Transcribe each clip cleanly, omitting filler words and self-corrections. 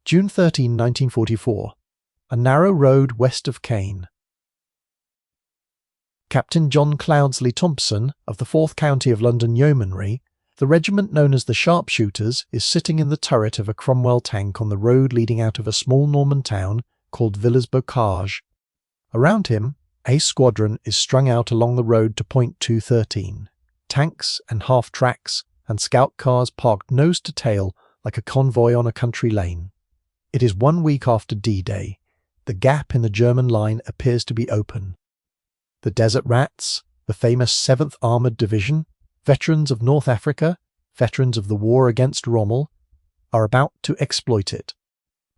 June 13, 1944. A narrow road west of Caen. Captain John Cloudsley Thompson of the 4th County of London Yeomanry, the regiment known as the Sharpshooters, is sitting in the turret of a Cromwell tank on the road leading out of a small Norman town called Villers-Bocage. Around him, a squadron is strung out along the road to point 213. Tanks and half-tracks and scout cars parked nose to tail like a convoy on a country lane. It is 1 week after D-Day. The gap in the German line appears to be open. The Desert Rats, the famous 7th Armoured Division, veterans of North Africa, veterans of the war against Rommel, are about to exploit it.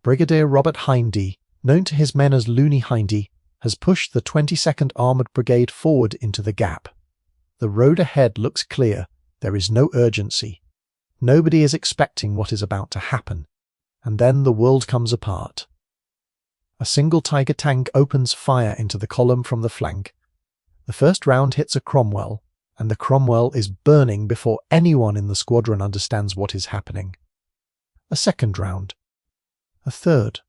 Brigadier Robert Hindy, known to his men as Looney Hindy, has pushed the 22nd Armoured Brigade forward into the gap. The road ahead looks clear. There is no urgency. Nobody is expecting what is about to happen. And then the world comes apart. A single Tiger tank opens fire into the column from the flank. The first round hits a Cromwell, and the Cromwell is burning before anyone in the squadron understands what is happening. A second round. A third.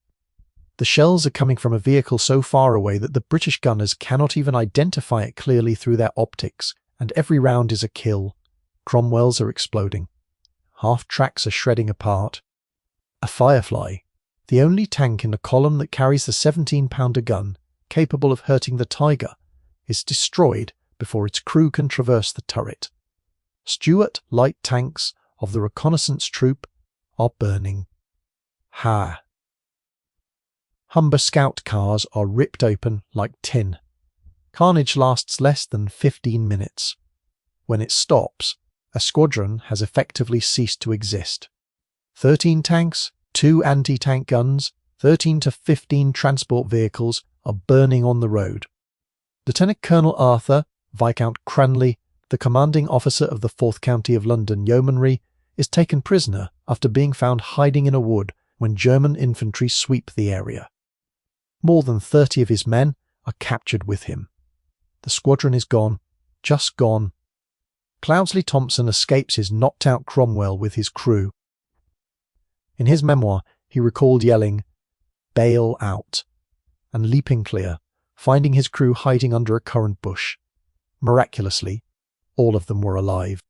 The shells are coming from a vehicle so far away that the British gunners cannot even identify it clearly through their optics, and every round is a kill. Cromwells are exploding. Half-tracks are shredding apart. A Firefly, the only tank in the column that carries the 17-pounder gun, capable of hurting the Tiger, is destroyed before its crew can traverse the turret. Stuart light tanks of the reconnaissance troop are burning. Humber scout cars are ripped open like tin. Carnage lasts less than 15 minutes. When it stops, a squadron has effectively ceased to exist. 13 tanks, 2 anti-tank guns, 13 to 15 transport vehicles are burning on the road. Lieutenant Colonel Arthur, Viscount Cranley, the commanding officer of the 4th County of London Yeomanry, is taken prisoner after being found hiding in a wood when German infantry sweep the area. More than 30 of his men are captured with him. The squadron is gone, just gone. Cloudsley Thompson escapes his knocked-out Cromwell with his crew. In his memoir, he recalled yelling, "Bail out," and leaping clear, finding his crew hiding under a currant bush. Miraculously, all of them were alive.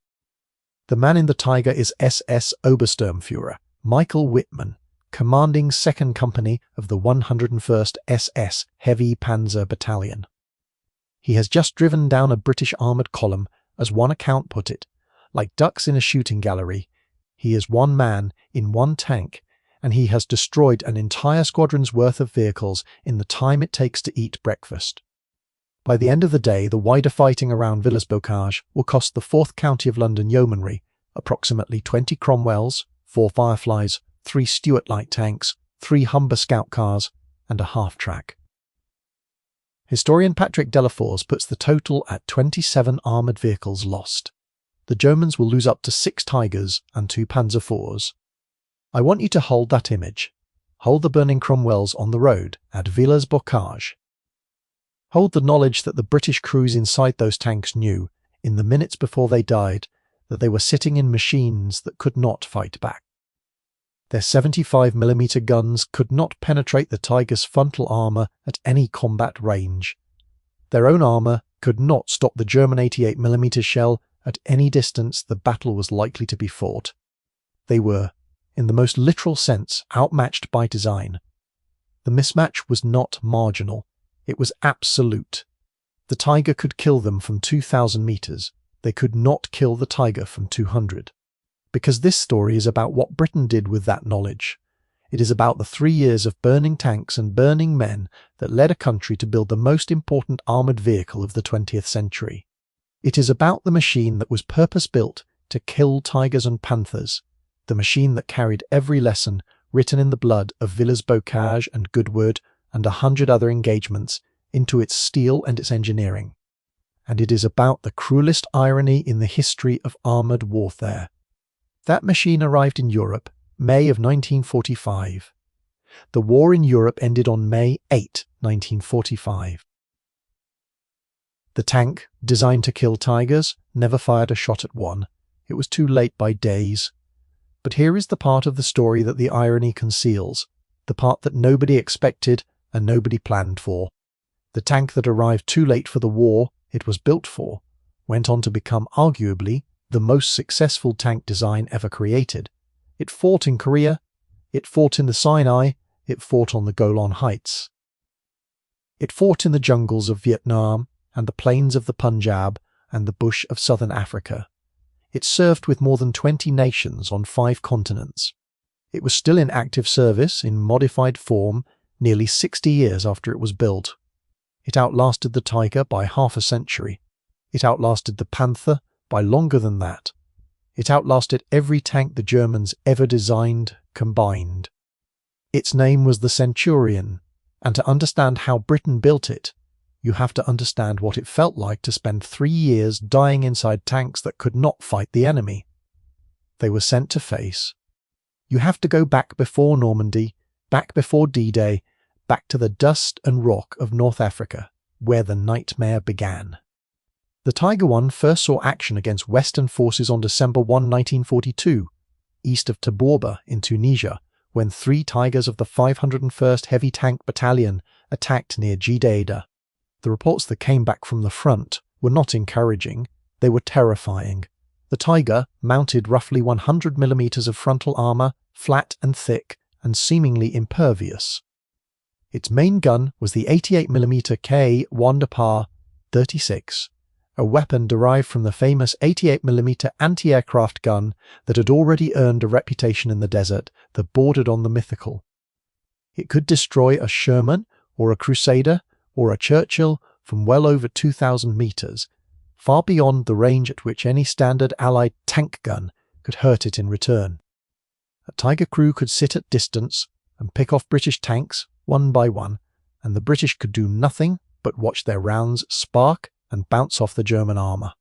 The man in the Tiger is SS Obersturmführer Michael Wittmann, commanding 2nd Company of the 101st SS Heavy Panzer Battalion. He has just driven down a British armoured column, as one account put it, like ducks in a shooting gallery. He is one man in one tank, and he has destroyed an entire squadron's worth of vehicles in the time it takes to eat breakfast. By the end of the day, the wider fighting around Villers-Bocage will cost the 4th County of London Yeomanry approximately 20 Cromwells, 4 Fireflies, 3 Stuart light tanks, 3 Humber scout cars, and a half-track. Historian Patrick Delafours puts the total at 27 armoured vehicles lost. The Germans will lose up to 6 Tigers and 2 Panzer IVs. I want you to hold that image. Hold the burning Cromwells on the road at Villers-Bocage. Hold the knowledge that the British crews inside those tanks knew, in the minutes before they died, that they were sitting in machines that could not fight back. Their 75mm guns could not penetrate the Tiger's frontal armour at any combat range. Their own armour could not stop the German 88mm shell at any distance the battle was likely to be fought. They were, in the most literal sense, outmatched by design. The mismatch was not marginal. It was absolute. The Tiger could kill them from 2,000 meters. They could not kill the Tiger from 200. Because this story is about what Britain did with that knowledge. It is about the 3 years of burning tanks and burning men that led a country to build the most important armoured vehicle of the 20th century. It is about the machine that was purpose-built to kill Tigers and Panthers, the machine that carried every lesson written in the blood of Villers-Bocage and Goodwood and 100 other engagements into its steel and its engineering. And it is about the cruelest irony in the history of armoured warfare. That machine arrived in Europe, May of 1945. The war in Europe ended on May 8, 1945. The tank, designed to kill Tigers, never fired a shot at one. It was too late by days. But here is the part of the story that the irony conceals. the part that nobody expected and nobody planned for. The tank that arrived too late for the war it was built for went on to become arguably the most successful tank design ever created. It fought in Korea, it fought in the Sinai, it fought on the Golan Heights. It fought in the jungles of Vietnam and the plains of the Punjab and the bush of southern Africa. It served with more than 20 nations on 5 continents. It was still in active service in modified form nearly 60 years after it was built. It outlasted the Tiger by half a century. It outlasted the Panther by longer than that. It outlasted every tank the Germans ever designed combined. Its name was the Centurion, and to understand how Britain built it, you have to understand what it felt like to spend 3 years dying inside tanks that could not fight the enemy. They were sent to face. You have to go back before Normandy, back before D-Day, back to the dust and rock of North Africa, where the nightmare began. The Tiger I first saw action against Western forces on December 1, 1942, east of Tabourba in Tunisia, when 3 Tigers of the 501st Heavy Tank Battalion attacked near Jidda. The reports that came back from the front were not encouraging, they were terrifying. The Tiger mounted roughly 100mm of frontal armour, flat and thick, and seemingly impervious. Its main gun was the 88mm K1 de Par 36, a weapon derived from the famous 88mm anti-aircraft gun that had already earned a reputation in the desert that bordered on the mythical. It could destroy a Sherman or a Crusader or a Churchill from well over 2,000 meters, far beyond the range at which any standard Allied tank gun could hurt it in return. A Tiger crew could sit at distance and pick off British tanks one by one, and the British could do nothing but watch their rounds spark and bounce off the German armour.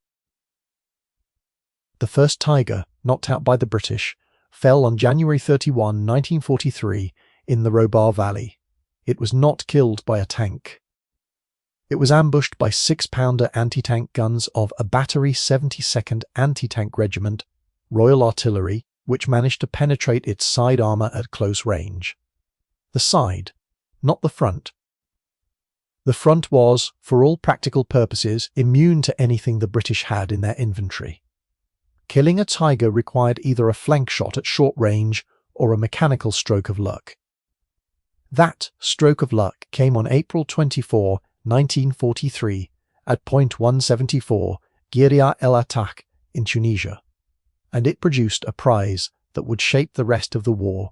The first Tiger, knocked out by the British, fell on January 31, 1943, in the Robar Valley. It was not killed by a tank. It was ambushed by 6-pounder anti-tank guns of a Battery 72nd Anti-Tank Regiment, Royal Artillery, which managed to penetrate its side armour at close range. The side, not the front. The front was, for all practical purposes, immune to anything the British had in their inventory. Killing a Tiger required either a flank shot at short range or a mechanical stroke of luck. That stroke of luck came on April 24, 1943, at point 174, Giria El Atak in Tunisia, and it produced a prize that would shape the rest of the war.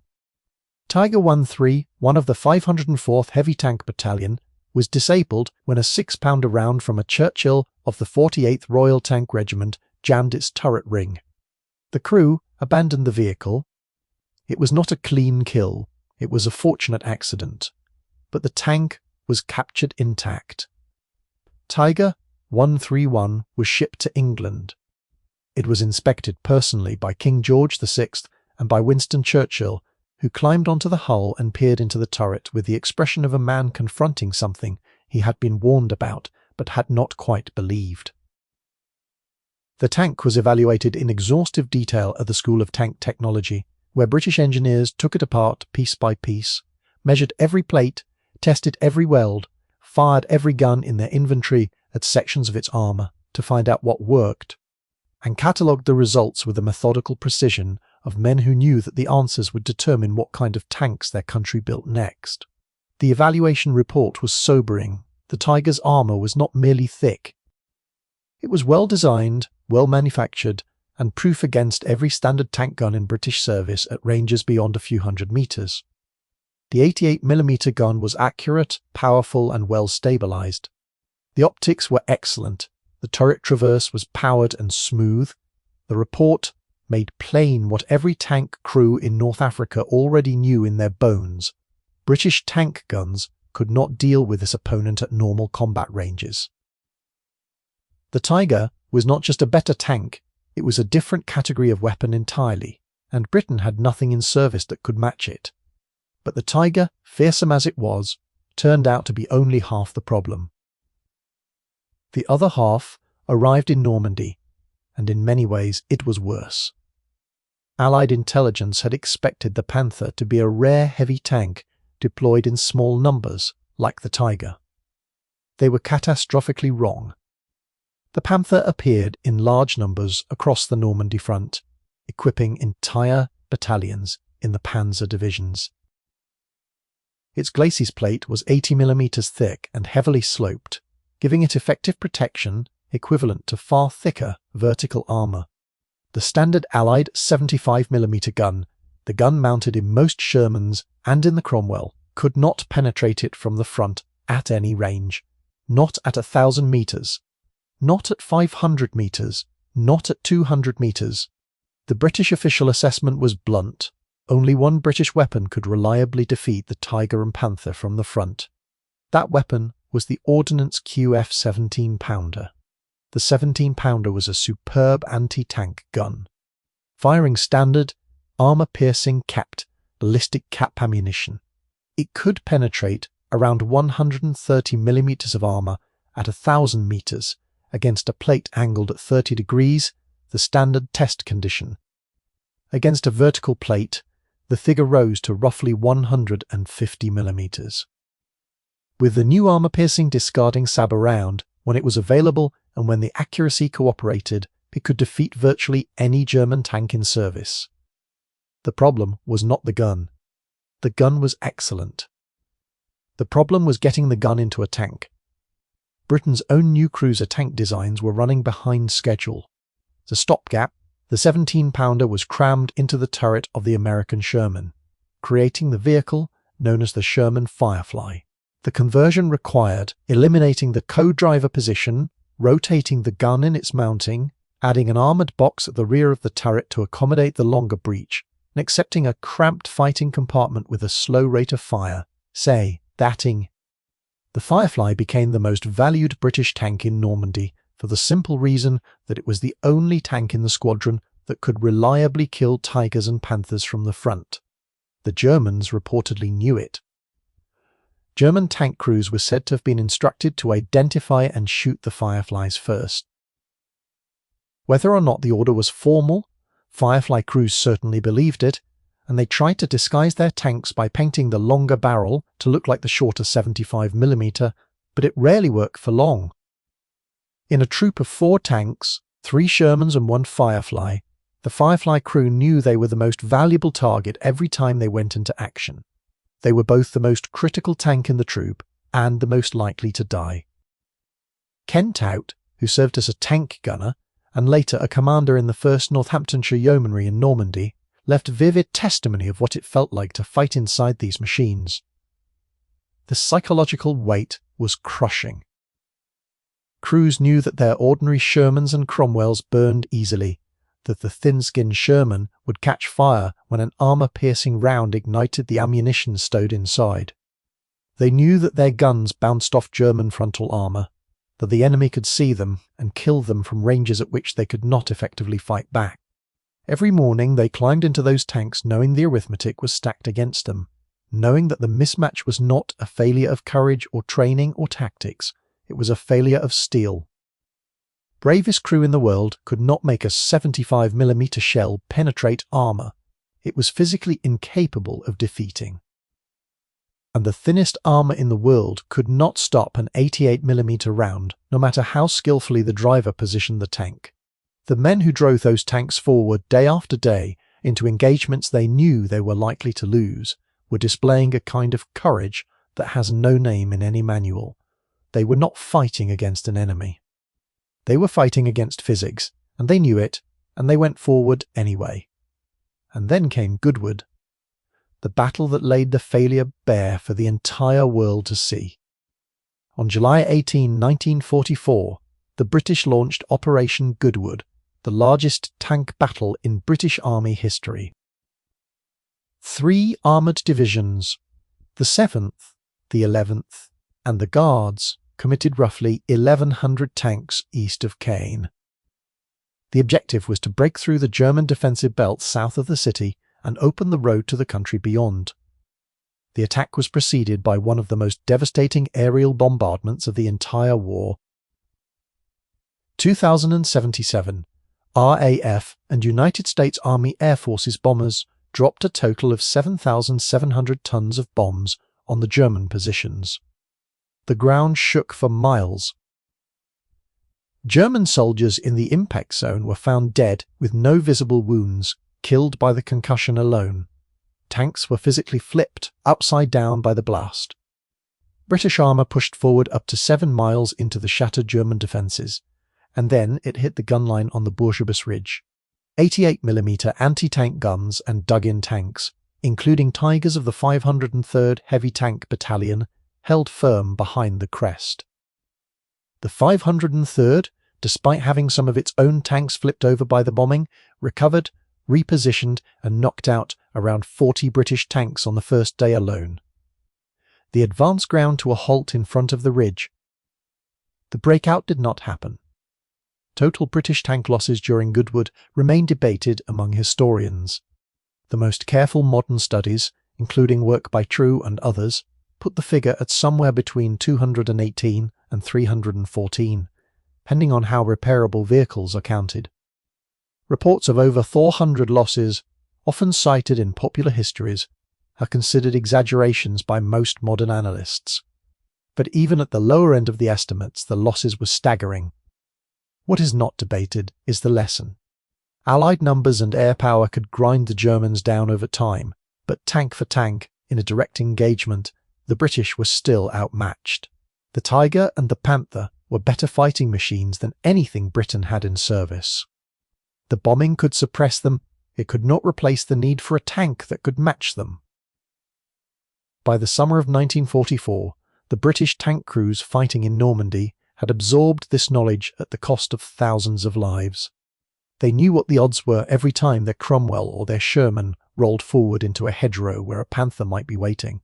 Tiger 1-3, one of the 504th Heavy Tank Battalion, was disabled when a 6-pounder round from a Churchill of the 48th Royal Tank Regiment jammed its turret ring. The crew abandoned the vehicle. It was not a clean kill, it was a fortunate accident, but the tank was captured intact. Tiger 131 was shipped to England. It was inspected personally by King George VI and by Winston Churchill, who climbed onto the hull and peered into the turret with the expression of a man confronting something he had been warned about but had not quite believed. The tank was evaluated in exhaustive detail at the School of Tank Technology, where British engineers took it apart piece by piece, measured every plate, tested every weld, fired every gun in their inventory at sections of its armour to find out what worked, and catalogued the results with the methodical precision of men who knew that the answers would determine what kind of tanks their country built next. The evaluation report was sobering. The Tiger's armour was not merely thick. It was well designed, well manufactured, and proof against every standard tank gun in British service at ranges beyond a few hundred metres. The 88mm gun was accurate, powerful, and well stabilised. The optics were excellent. The turret traverse was powered and smooth. The report made plain what every tank crew in North Africa already knew in their bones. British tank guns could not deal with this opponent at normal combat ranges. The Tiger was not just a better tank, it was a different category of weapon entirely, and Britain had nothing in service that could match it. But the Tiger, fearsome as it was, turned out to be only half the problem. The other half arrived in Normandy, and in many ways it was worse. Allied intelligence had expected the Panther to be a rare heavy tank deployed in small numbers, like the Tiger. They were catastrophically wrong. The Panther appeared in large numbers across the Normandy front, equipping entire battalions in the Panzer divisions. Its glacis plate was 80 mm thick and heavily sloped, giving it effective protection equivalent to far thicker vertical armour. The standard Allied 75 mm gun, the gun mounted in most Shermans and in the Cromwell, could not penetrate it from the front at any range, not at 1,000 metres, not at 500 metres, not at 200 metres. The British official assessment was blunt. Only one British weapon could reliably defeat the Tiger and Panther from the front. That weapon was the Ordnance QF 17-pounder. The 17-pounder was a superb anti-tank gun, firing standard, armour-piercing capped, ballistic cap ammunition. It could penetrate around 130 mm of armour at 1,000 metres against a plate angled at 30 degrees, the standard test condition. Against a vertical plate, the figure rose to roughly 150 mm. With the new armour-piercing discarding sabre round, when it was available and when the accuracy cooperated, it could defeat virtually any German tank in service. The problem was not the gun. The gun was excellent. The problem was getting the gun into a tank. Britain's own new cruiser tank designs were running behind schedule. As a stopgap, the 17-pounder was crammed into the turret of the American Sherman, creating the vehicle known as the Sherman Firefly. The conversion required eliminating the co-driver position, rotating the gun in its mounting, adding an armoured box at the rear of the turret to accommodate the longer breech, and accepting a cramped fighting compartment with a slow rate of fire, say, thatting. The Firefly became the most valued British tank in Normandy for the simple reason that it was the only tank in the squadron that could reliably kill Tigers and Panthers from the front. The Germans reportedly knew it. German tank crews were said to have been instructed to identify and shoot the Fireflies first. Whether or not the order was formal, Firefly crews certainly believed it, and they tried to disguise their tanks by painting the longer barrel to look like the shorter 75 mm, but it rarely worked for long. In a troop of 4 tanks, 3 Shermans and 1 Firefly, the Firefly crew knew they were the most valuable target every time they went into action. They were both the most critical tank in the troop and the most likely to die. Ken Tout, who served as a tank gunner and later a commander in the 1st Northamptonshire Yeomanry in Normandy, left vivid testimony of what it felt like to fight inside these machines. The psychological weight was crushing. Crews knew that their ordinary Shermans and Cromwells burned easily, that the thin-skinned Sherman would catch fire when an armour-piercing round ignited the ammunition stowed inside. They knew that their guns bounced off German frontal armour, that the enemy could see them and kill them from ranges at which they could not effectively fight back. Every morning they climbed into those tanks knowing the arithmetic was stacked against them, knowing that the mismatch was not a failure of courage or training or tactics, it was a failure of steel. Bravest crew in the world could not make a 75 mm shell penetrate armour. It was physically incapable of defeating. And the thinnest armour in the world could not stop an 88 mm round, no matter how skillfully the driver positioned the tank. The men who drove those tanks forward day after day into engagements they knew they were likely to lose were displaying a kind of courage that has no name in any manual. They were not fighting against an enemy. They were fighting against physics, and they knew it, and they went forward anyway. And then came Goodwood, the battle that laid the failure bare for the entire world to see. On July 18, 1944, the British launched Operation Goodwood, the largest tank battle in British Army history. 3 armoured divisions, the 7th, the 11th, and the Guards, committed roughly 1,100 tanks east of Caen. The objective was to break through the German defensive belt south of the city and open the road to the country beyond. The attack was preceded by one of the most devastating aerial bombardments of the entire war. 2,077 RAF and United States Army Air Forces bombers dropped a total of 7,700 tons of bombs on the German positions. The ground shook for miles. German soldiers in the impact zone were found dead with no visible wounds, killed by the concussion alone. Tanks were physically flipped upside down by the blast. British armour pushed forward up to 7 miles into the shattered German defences, and then it hit the gun line on the Bourgebus Ridge. 88mm anti-tank guns and dug-in tanks, including Tigers of the 503rd Heavy Tank Battalion, held firm behind the crest. The 503rd, despite having some of its own tanks flipped over by the bombing, recovered, repositioned and knocked out around 40 British tanks on the first day alone. The advance ground to a halt in front of the ridge. The breakout did not happen. Total British tank losses during Goodwood remain debated among historians. The most careful modern studies, including work by True and others, put the figure at somewhere between 218 and 314, depending on how repairable vehicles are counted. Reports of over 400 losses, often cited in popular histories, are considered exaggerations by most modern analysts. But even at the lower end of the estimates, the losses were staggering. What is not debated is the lesson. Allied numbers and air power could grind the Germans down over time, but tank for tank, in a direct engagement, the British were still outmatched. The Tiger and the Panther were better fighting machines than anything Britain had in service. The bombing could suppress them, it could not replace the need for a tank that could match them. By the summer of 1944, the British tank crews fighting in Normandy had absorbed this knowledge at the cost of thousands of lives. They knew what the odds were every time their Cromwell or their Sherman rolled forward into a hedgerow where a panther might be waiting.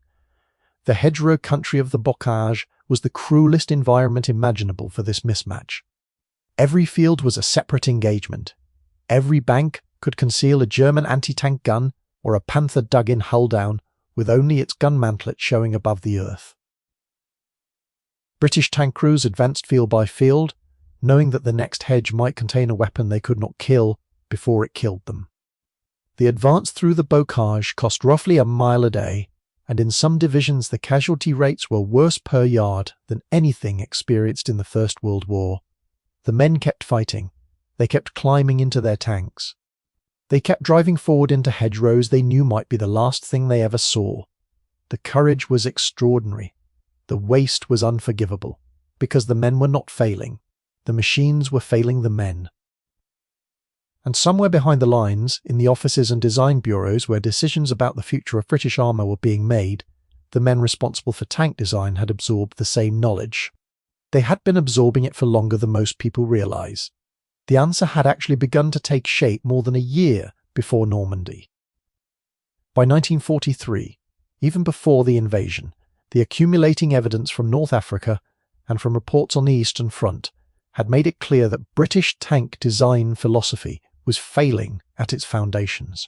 The hedgerow country of the bocage was the cruelest environment imaginable for this mismatch. Every field was a separate engagement. Every bank could conceal a German anti-tank gun or a panther dug-in hull down, with only its gun mantlet showing above the earth. British tank crews advanced field by field, knowing that the next hedge might contain a weapon they could not kill before it killed them. The advance through the bocage cost roughly a mile a day, and in some divisions the casualty rates were worse per yard than anything experienced in the First World War. The men kept fighting. They kept climbing into their tanks. They kept driving forward into hedgerows they knew might be the last thing they ever saw. The courage was extraordinary. The waste was unforgivable, because the men were not failing. The machines were failing the men. And somewhere behind the lines, in the offices and design bureaus where decisions about the future of British armour were being made, the men responsible for tank design had absorbed the same knowledge. They had been absorbing it for longer than most people realise. The answer had actually begun to take shape more than a year before Normandy. By 1943, even before the invasion, the accumulating evidence from North Africa and from reports on the Eastern Front had made it clear that British tank design philosophy was failing at its foundations.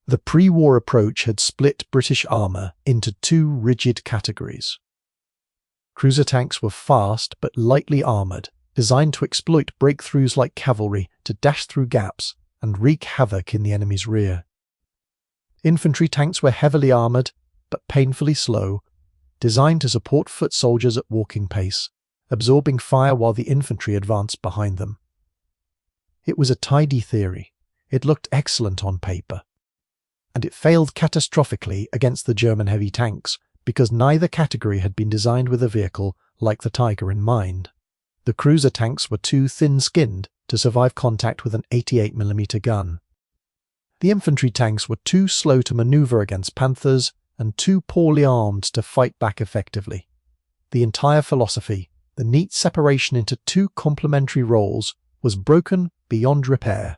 The pre-war approach had split British armour into two rigid categories. Cruiser tanks were fast but lightly armoured, designed to exploit breakthroughs like cavalry to dash through gaps and wreak havoc in the enemy's rear. Infantry tanks were heavily armoured, but painfully slow, designed to support foot soldiers at walking pace, absorbing fire while the infantry advanced behind them. It was a tidy theory. It looked excellent on paper. And it failed catastrophically against the German heavy tanks, because neither category had been designed with a vehicle like the Tiger in mind. The cruiser tanks were too thin-skinned to survive contact with an 88mm gun. The infantry tanks were too slow to manoeuvre against Panthers and too poorly armed to fight back effectively. The entire philosophy, the neat separation into two complementary roles, was broken beyond repair.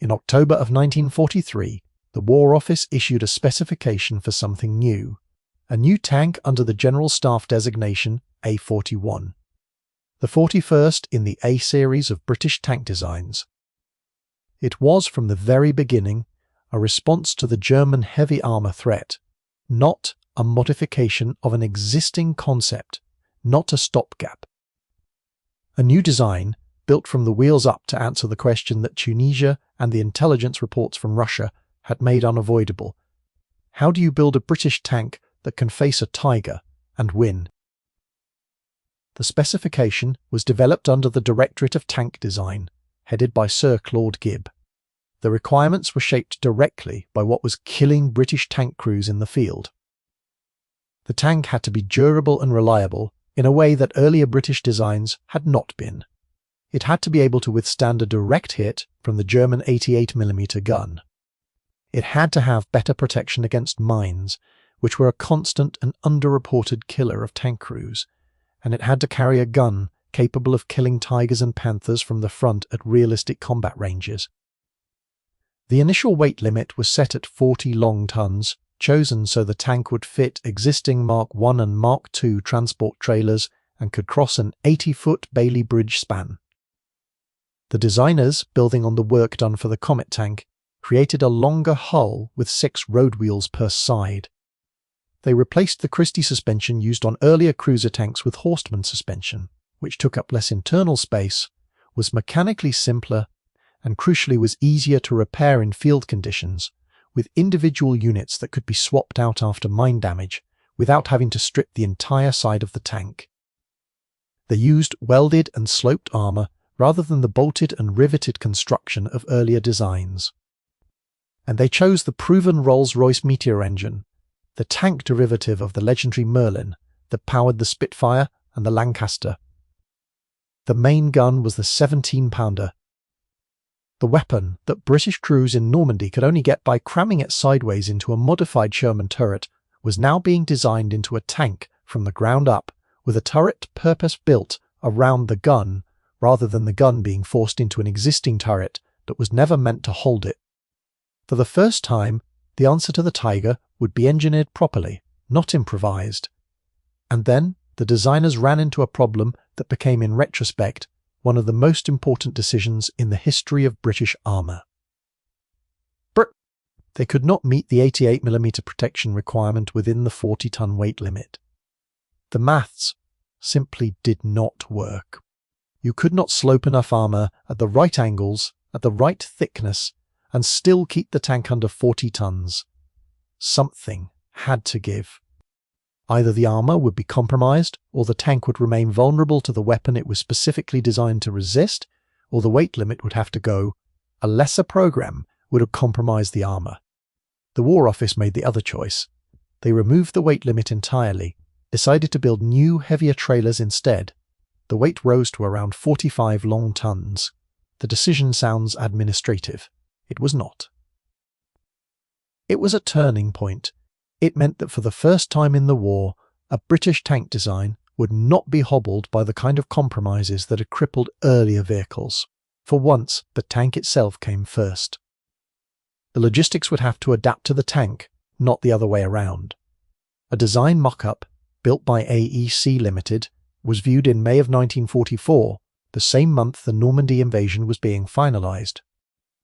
In October of 1943, the War Office issued a specification for something new, a new tank under the General Staff designation A41. The 41st in the A series of British tank designs. It was from the very beginning a response to the German heavy armour threat, not a modification of an existing concept, not a stopgap. A new design, built from the wheels up to answer the question that Tunisia and the intelligence reports from Russia had made unavoidable. How do you build a British tank that can face a Tiger and win? The specification was developed under the Directorate of Tank Design, headed by Sir Claude Gibb. The requirements were shaped directly by what was killing British tank crews in the field. The tank had to be durable and reliable in a way that earlier British designs had not been. It had to be able to withstand a direct hit from the German 88mm gun. It had to have better protection against mines, which were a constant and underreported killer of tank crews, and it had to carry a gun capable of killing Tigers and Panthers from the front at realistic combat ranges. The initial weight limit was set at 40 long tons, chosen so the tank would fit existing Mark I and Mark II transport trailers and could cross an 80-foot Bailey Bridge span. The designers, building on the work done for the Comet tank, created a longer hull with 6 road wheels per side. They replaced the Christie suspension used on earlier cruiser tanks with Horstman suspension, which took up less internal space, was mechanically simpler, and crucially was easier to repair in field conditions, with individual units that could be swapped out after mine damage without having to strip the entire side of the tank. They used welded and sloped armour rather than the bolted and riveted construction of earlier designs. And they chose the proven Rolls-Royce Meteor engine, the tank derivative of the legendary Merlin that powered the Spitfire and the Lancaster. The main gun was the 17-pounder, the weapon that British crews in Normandy could only get by cramming it sideways into a modified Sherman turret, was now being designed into a tank from the ground up, with a turret purpose-built around the gun rather than the gun being forced into an existing turret that was never meant to hold it. For the first time, the answer to the Tiger would be engineered properly, not improvised. And then the designers ran into a problem that became, in retrospect, one of the most important decisions in the history of British armour. They could not meet the 88mm protection requirement within the 40-ton weight limit. The maths simply did not work. You could not slope enough armour at the right angles, at the right thickness, and still keep the tank under 40 tons. Something had to give. Either the armour would be compromised, or the tank would remain vulnerable to the weapon it was specifically designed to resist, or the weight limit would have to go. A lesser programme would have compromised the armour. The War Office made the other choice. They removed the weight limit entirely, decided to build new, heavier trailers instead. The weight rose to around 45 long tons. The decision sounds administrative. It was not. It was a turning point. It meant that for the first time in the war, a British tank design would not be hobbled by the kind of compromises that had crippled earlier vehicles. For once, the tank itself came first. The logistics would have to adapt to the tank, not the other way around. A design mock-up, built by AEC Limited, was viewed in May of 1944, the same month the Normandy invasion was being finalised.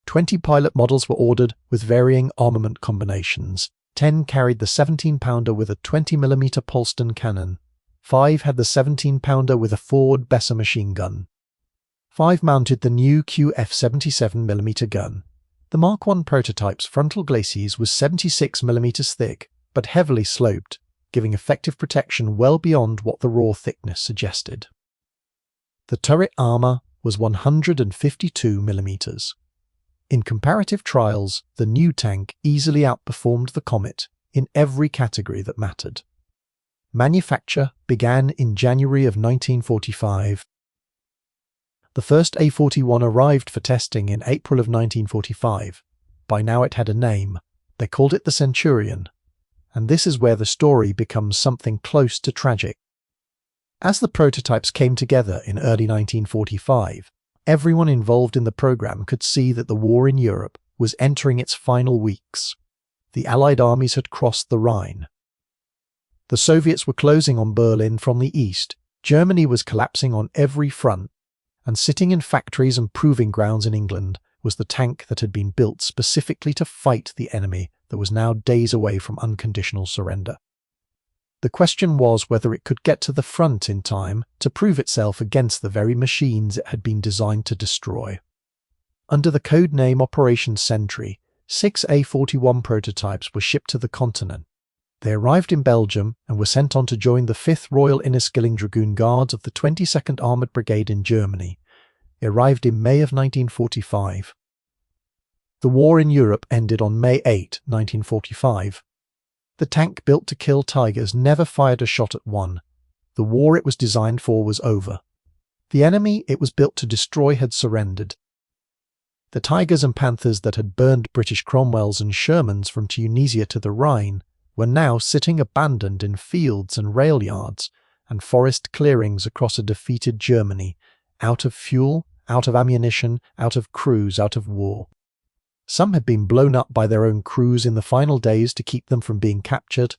20 pilot models were ordered with varying armament combinations. 10 carried the 17-pounder with a 20mm Polston cannon. 5 had the 17-pounder with a Ford Besser machine gun. 5 mounted the new QF 77mm gun. The Mark I prototype's frontal glacis was 76mm thick, but heavily sloped, giving effective protection well beyond what the raw thickness suggested. The turret armour was 152mm. In comparative trials, the new tank easily outperformed the Comet in every category that mattered. Manufacture began in January of 1945. The first A41 arrived for testing in April of 1945. By now it had a name. They called it the Centurion. And this is where the story becomes something close to tragic. As the prototypes came together in early 1945, everyone involved in the program could see that the war in Europe was entering its final weeks. The Allied armies had crossed the Rhine. The Soviets were closing on Berlin from the east. Germany was collapsing on every front. And sitting in factories and proving grounds in England was the tank that had been built specifically to fight the enemy that was now days away from unconditional surrender. The question was whether it could get to the front in time to prove itself against the very machines it had been designed to destroy. Under the code name Operation Sentry, 6 A41 prototypes were shipped to the continent. They arrived in Belgium and were sent on to join the 5th Royal Inniskilling Dragoon Guards of the 22nd Armoured Brigade in Germany. They arrived in May of 1945. The war in Europe ended on May 8, 1945. The tank built to kill Tigers never fired a shot at one. The war it was designed for was over. The enemy it was built to destroy had surrendered. The Tigers and Panthers that had burned British Cromwells and Shermans from Tunisia to the Rhine were now sitting abandoned in fields and rail yards and forest clearings across a defeated Germany, out of fuel, out of ammunition, out of crews, out of war. Some had been blown up by their own crews in the final days to keep them from being captured.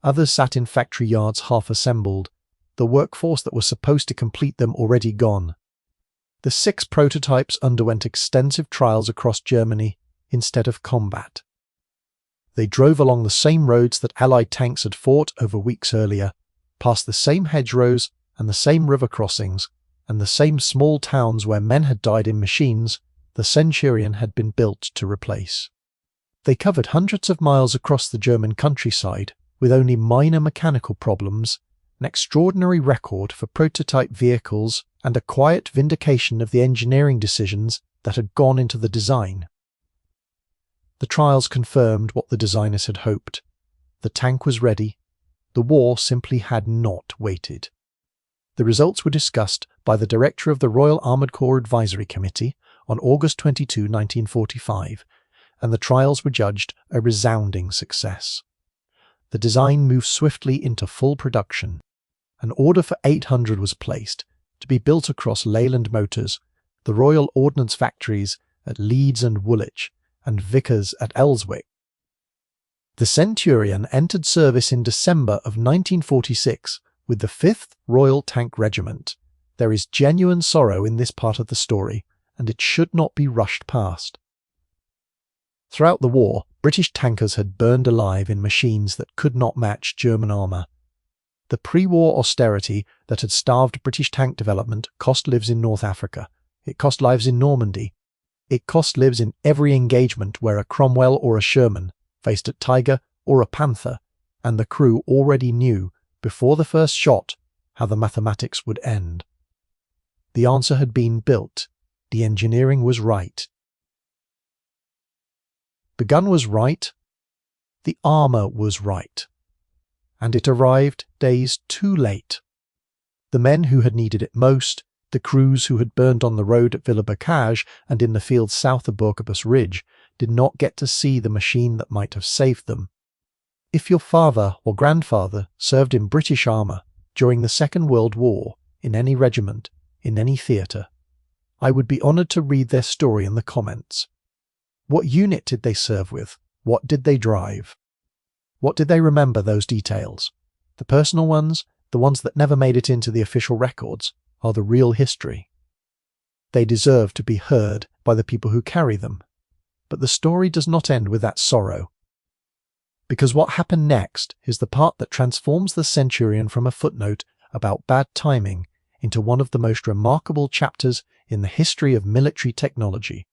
Others sat in factory yards half assembled, the workforce that was supposed to complete them already gone. The 6 prototypes underwent extensive trials across Germany instead of combat. They drove along the same roads that Allied tanks had fought over weeks earlier, past the same hedgerows and the same river crossings, and the same small towns where men had died in machines the Centurion had been built to replace. They covered hundreds of miles across the German countryside with only minor mechanical problems, an extraordinary record for prototype vehicles, and a quiet vindication of the engineering decisions that had gone into the design. The trials confirmed what the designers had hoped. The tank was ready. The war simply had not waited. The results were discussed by the director of the Royal Armoured Corps Advisory Committee on August 22, 1945, and the trials were judged a resounding success. The design moved swiftly into full production. An order for 800 was placed, to be built across Leyland Motors, the Royal Ordnance Factories at Leeds and Woolwich, and Vickers at Elswick. The Centurion entered service in December of 1946 with the 5th Royal Tank Regiment. There is genuine sorrow in this part of the story, and it should not be rushed past. Throughout the war, British tankers had burned alive in machines that could not match German armour. The pre-war austerity that had starved British tank development cost lives in North Africa. It cost lives in Normandy. It cost lives in every engagement where a Cromwell or a Sherman faced a Tiger or a Panther, and the crew already knew, before the first shot, how the mathematics would end. The answer had been built. The engineering was right. The gun was right. The armour was right. And it arrived days too late. The men who had needed it most, the crews who had burned on the road at Villers-Bocage and in the fields south of Bourgebus Ridge, did not get to see the machine that might have saved them. If your father or grandfather served in British armour during the Second World War, in any regiment, in any theatre, I would be honoured to read their story in the comments. What unit did they serve with? What did they drive? What did they remember those details? The personal ones, the ones that never made it into the official records, are the real history. They deserve to be heard by the people who carry them. But the story does not end with that sorrow. Because what happened next is the part that transforms the Centurion from a footnote about bad timing into one of the most remarkable chapters in the history of military technology.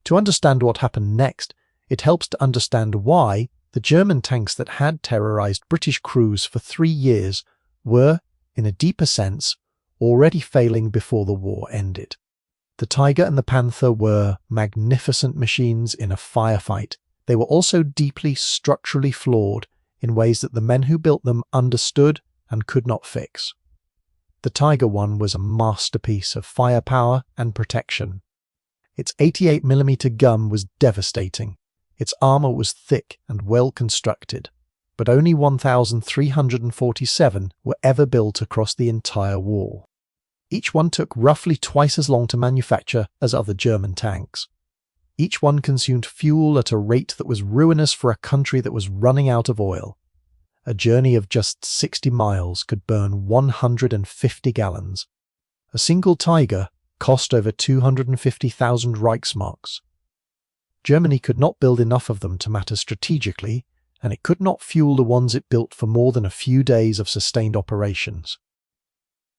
To understand what happened next, it helps to understand why the German tanks that had terrorized British crews for 3 years were, in a deeper sense, already failing before the war ended. The Tiger and the Panther were magnificent machines in a firefight. They were also deeply structurally flawed in ways that the men who built them understood and could not fix. The Tiger one was a masterpiece of firepower and protection. Its 88mm gun was devastating. Its armour was thick and well constructed, but only 1,347 were ever built across the entire war. Each one took roughly twice as long to manufacture as other German tanks. Each one consumed fuel at a rate that was ruinous for a country that was running out of oil. A journey of just 60 miles could burn 150 gallons. A single Tiger cost over 250,000 Reichsmarks. Germany could not build enough of them to matter strategically, and it could not fuel the ones it built for more than a few days of sustained operations.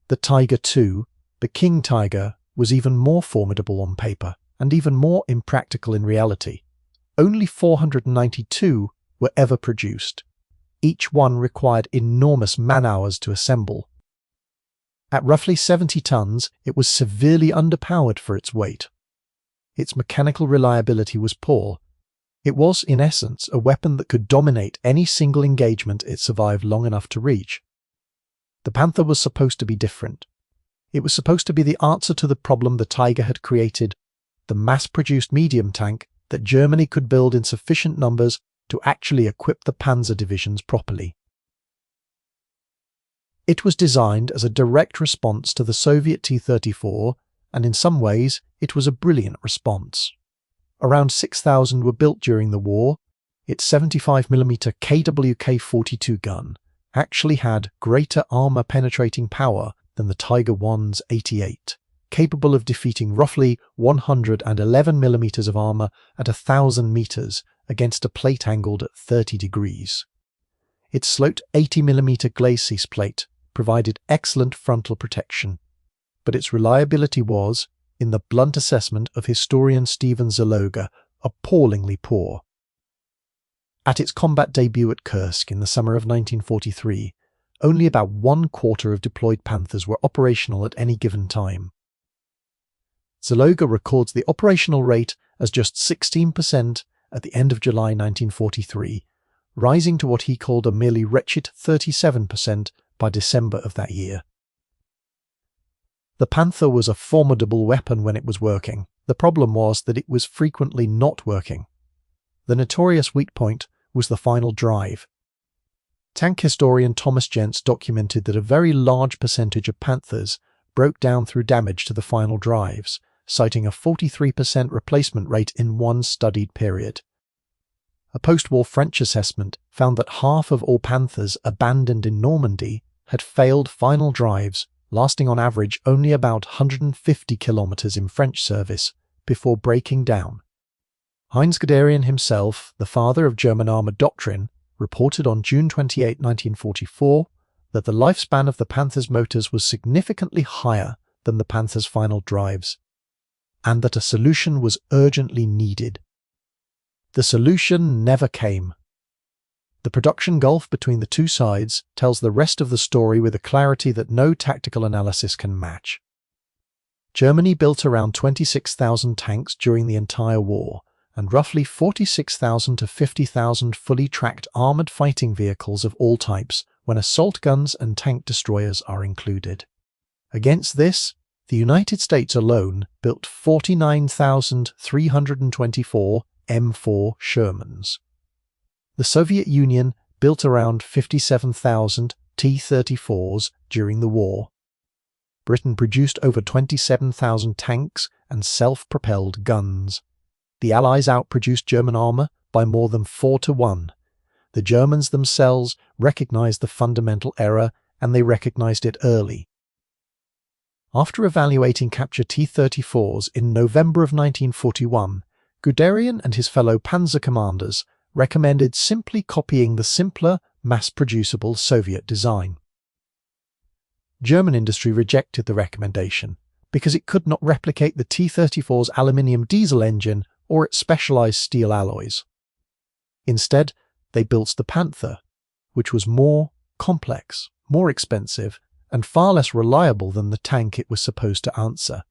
The Tiger II, the King Tiger, was even more formidable on paper, and even more impractical in reality. only 492 were ever produced. Each one required enormous man-hours to assemble. At roughly 70 tons, it was severely underpowered for its weight. Its mechanical reliability was poor. It was, in essence, a weapon that could dominate any single engagement it survived long enough to reach. The Panther was supposed to be different. It was supposed to be the answer to the problem the Tiger had created, the mass-produced medium tank that Germany could build in sufficient numbers to actually equip the Panzer divisions properly. It was designed as a direct response to the Soviet T-34, and in some ways it was a brilliant response. Around 6,000 were built during the war. Its 75mm KWK-42 gun actually had greater armour-penetrating power than the Tiger I's 88, capable of defeating roughly 111mm of armour at 1,000 metres against a plate angled at 30 degrees. Its sloped 80mm glacis plate provided excellent frontal protection, but its reliability was, in the blunt assessment of historian Stephen Zaloga, appallingly poor. At its combat debut at Kursk in the summer of 1943, only about 1/4 of deployed Panthers were operational at any given time. Zaloga records the operational rate as just 16% at the end of July 1943, rising to what he called a merely wretched 37% by December of that year. The Panther was a formidable weapon when it was working. The problem was that it was frequently not working. The notorious weak point was the final drive. Tank historian Thomas Jentz documented that a very large percentage of Panthers broke down through damage to the final drives, citing a 43% replacement rate in one studied period. A post-war French assessment found that half of all Panthers abandoned in Normandy had failed final drives, lasting on average only about 150 kilometers in French service before breaking down. Heinz Guderian himself, the father of German armour doctrine, reported on June 28, 1944, that the lifespan of the Panther's motors was significantly higher than the Panther's final drives, and that a solution was urgently needed. The solution never came. The production gulf between the two sides tells the rest of the story with a clarity that no tactical analysis can match. Germany built around 26,000 tanks during the entire war, and roughly 46,000 to 50,000 fully tracked armoured fighting vehicles of all types when assault guns and tank destroyers are included. Against this, the United States alone built 49,324 M4 Shermans. The Soviet Union built around 57,000 T-34s during the war. Britain produced over 27,000 tanks and self-propelled guns. The Allies outproduced German armour by more than 4-1. The Germans themselves recognized the fundamental error, and they recognized it early. After evaluating captured T-34s in November of 1941, Guderian and his fellow Panzer commanders recommended simply copying the simpler, mass-producible Soviet design. German industry rejected the recommendation because it could not replicate the T-34's aluminium diesel engine or its specialized steel alloys. Instead, they built the Panther, which was more complex, more expensive, and far less reliable than the tank it was supposed to answer.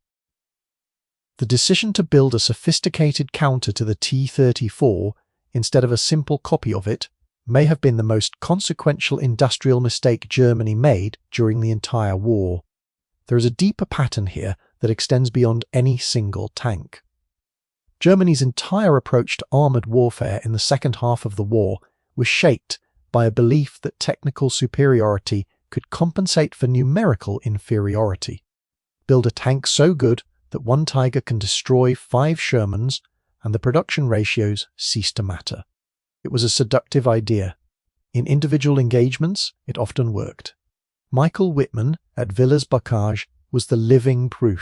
The decision to build a sophisticated counter to the T-34 instead of a simple copy of it may have been the most consequential industrial mistake Germany made during the entire war. There is a deeper pattern here that extends beyond any single tank. Germany's entire approach to armoured warfare in the second half of the war was shaped by a belief that technical superiority could compensate for numerical inferiority. Build a tank so good that one Tiger can destroy 5 Shermans, and the production ratios cease to matter. It was a seductive idea. In individual engagements, it often worked. Michael Wittmann at Villers-Bocage was the living proof.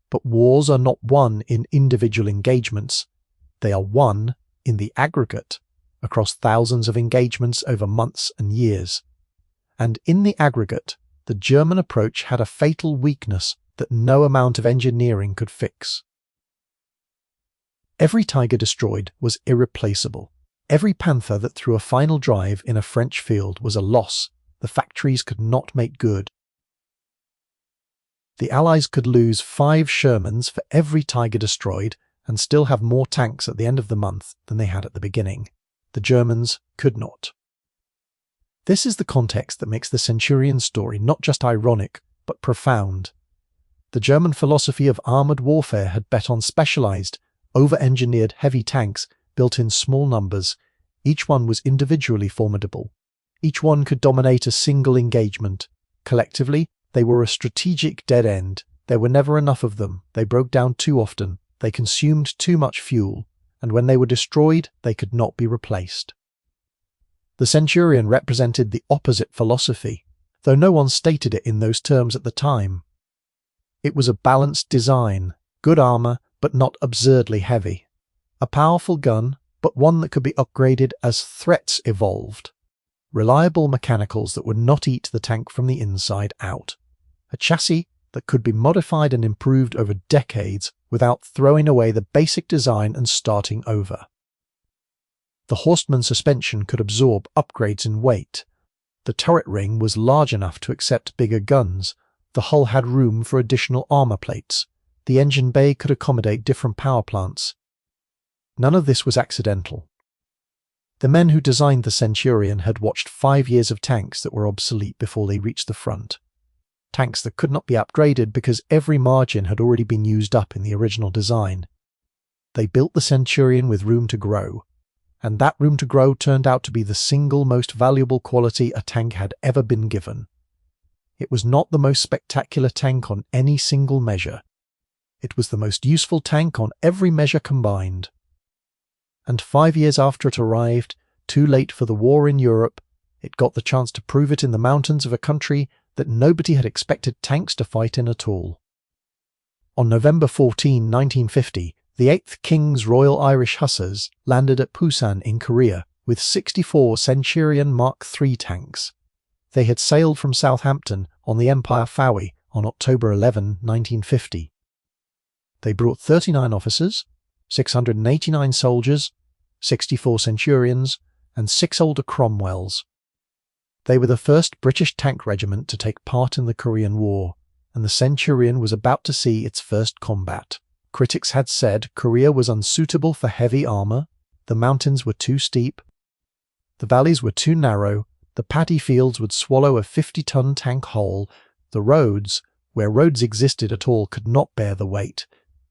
But wars are not won in individual engagements. They are won in the aggregate, across thousands of engagements over months and years. And in the aggregate, the German approach had a fatal weakness that no amount of engineering could fix. Every Tiger destroyed was irreplaceable. Every Panther that threw a final drive in a French field was a loss the factories could not make good. The Allies could lose 5 Shermans for every Tiger destroyed and still have more tanks at the end of the month than they had at the beginning. The Germans could not. This is the context that makes the Centurion story not just ironic, but profound. The German philosophy of armoured warfare had bet on specialised, over-engineered heavy tanks built in small numbers. Each one was individually formidable. Each one could dominate a single engagement. Collectively, they were a strategic dead end. There were never enough of them. They broke down too often. They consumed too much fuel. And when they were destroyed, they could not be replaced. The Centurion represented the opposite philosophy, though no one stated it in those terms at the time. It was a balanced design, good armour, but not absurdly heavy. A powerful gun, but one that could be upgraded as threats evolved. Reliable mechanicals that would not eat the tank from the inside out. A chassis that could be modified and improved over decades without throwing away the basic design and starting over. The Horstmann suspension could absorb upgrades in weight. The turret ring was large enough to accept bigger guns. The hull had room for additional armour plates. The engine bay could accommodate different power plants. None of this was accidental. The men who designed the Centurion had watched 5 years of tanks that were obsolete before they reached the front. Tanks that could not be upgraded because every margin had already been used up in the original design. They built the Centurion with room to grow, and that room to grow turned out to be the single most valuable quality a tank had ever been given. It was not the most spectacular tank on any single measure. It was the most useful tank on every measure combined. And 5 years after it arrived, too late for the war in Europe, it got the chance to prove it in the mountains of a country that nobody had expected tanks to fight in at all. On November 14, 1950, the 8th King's Royal Irish Hussars landed at Busan in Korea with 64 Centurion Mark III tanks. They had sailed from Southampton on the Empire Fawie on October 11, 1950. They brought 39 officers, 689 soldiers, 64 Centurions, and 6 older Cromwells. They were the first British tank regiment to take part in the Korean War, and the Centurion was about to see its first combat. Critics had said Korea was unsuitable for heavy armour, the mountains were too steep, the valleys were too narrow, the paddy fields would swallow a 50-ton tank whole, the roads, where roads existed at all, could not bear the weight,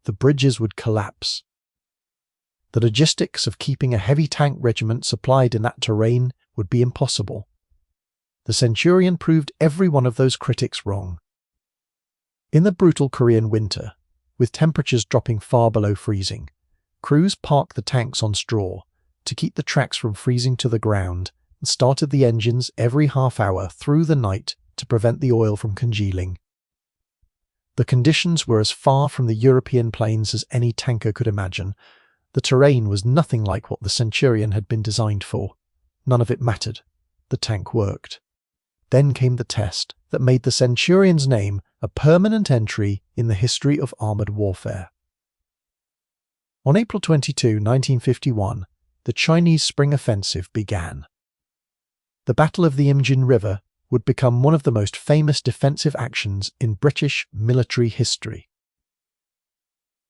the bridges would collapse. The logistics of keeping a heavy tank regiment supplied in that terrain would be impossible. The Centurion proved every one of those critics wrong. In the brutal Korean winter, with temperatures dropping far below freezing, crews parked the tanks on straw to keep the tracks from freezing to the ground and started the engines every half hour through the night to prevent the oil from congealing. The conditions were as far from the European plains as any tanker could imagine. The terrain was nothing like what the Centurion had been designed for. None of it mattered. The tank worked. Then came the test that made the Centurion's name a permanent entry in the history of armoured warfare. On April 22, 1951, the Chinese Spring Offensive began. The Battle of the Imjin River would become one of the most famous defensive actions in British military history.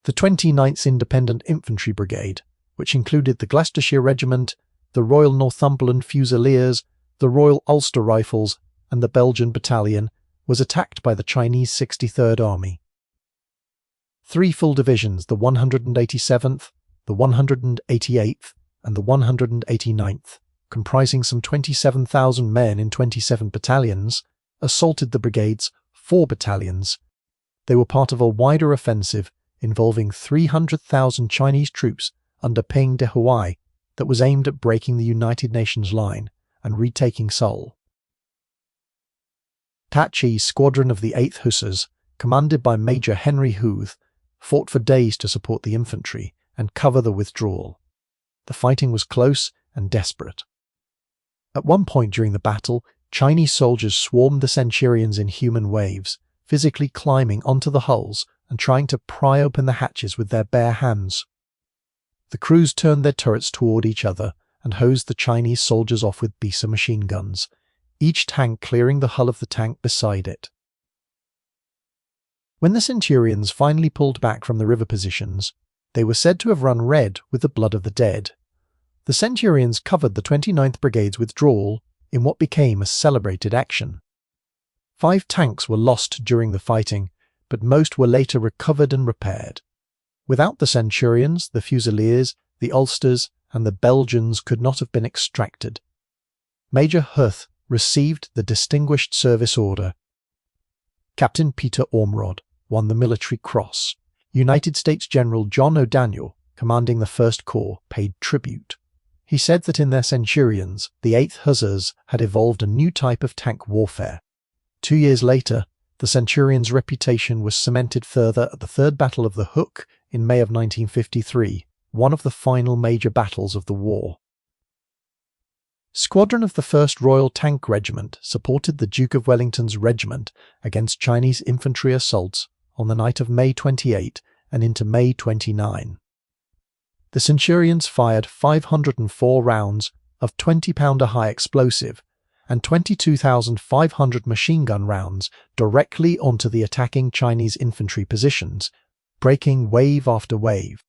The 29th Independent Infantry Brigade, which included the Gloucestershire Regiment, the Royal Northumberland Fusiliers, the Royal Ulster Rifles, and the Belgian Battalion, was attacked by the Chinese 63rd Army. 3 full divisions, the 187th, the 188th, and the 189th, comprising some 27,000 men in 27 battalions, assaulted the brigade's 4 battalions. They were part of a wider offensive involving 300,000 Chinese troops under Peng Dehuai that was aimed at breaking the United Nations line and retaking Seoul. Tachi's squadron of the 8th Hussars, commanded by Major Henry Huth, fought for days to support the infantry and cover the withdrawal. The fighting was close and desperate. At one point during the battle, Chinese soldiers swarmed the Centurions in human waves, physically climbing onto the hulls and trying to pry open the hatches with their bare hands. The crews turned their turrets toward each other and hosed the Chinese soldiers off with Bisa machine guns, each tank clearing the hull of the tank beside it. When the Centurions finally pulled back from the river positions, they were said to have run red with the blood of the dead. The Centurions covered the 29th Brigade's withdrawal in what became a celebrated action. 5 tanks were lost during the fighting, but most were later recovered and repaired. Without the Centurions, the Fusiliers, the Ulsters, and the Belgians could not have been extracted. Major Huth received the Distinguished Service Order. Captain Peter Ormrod won the Military Cross. United States General John O'Daniel, commanding the 1st Corps, paid tribute. He said that in their Centurions, the 8th Hussars had evolved a new type of tank warfare. 2 years later, the Centurions' reputation was cemented further at the Third Battle of the Hook in May of 1953, one of the final major battles of the war. Squadron of the 1st Royal Tank Regiment supported the Duke of Wellington's regiment against Chinese infantry assaults on the night of May 28 and into May 29. The Centurions fired 504 rounds of 20-pounder high explosive and 22,500 machine gun rounds directly onto the attacking Chinese infantry positions, breaking wave after wave.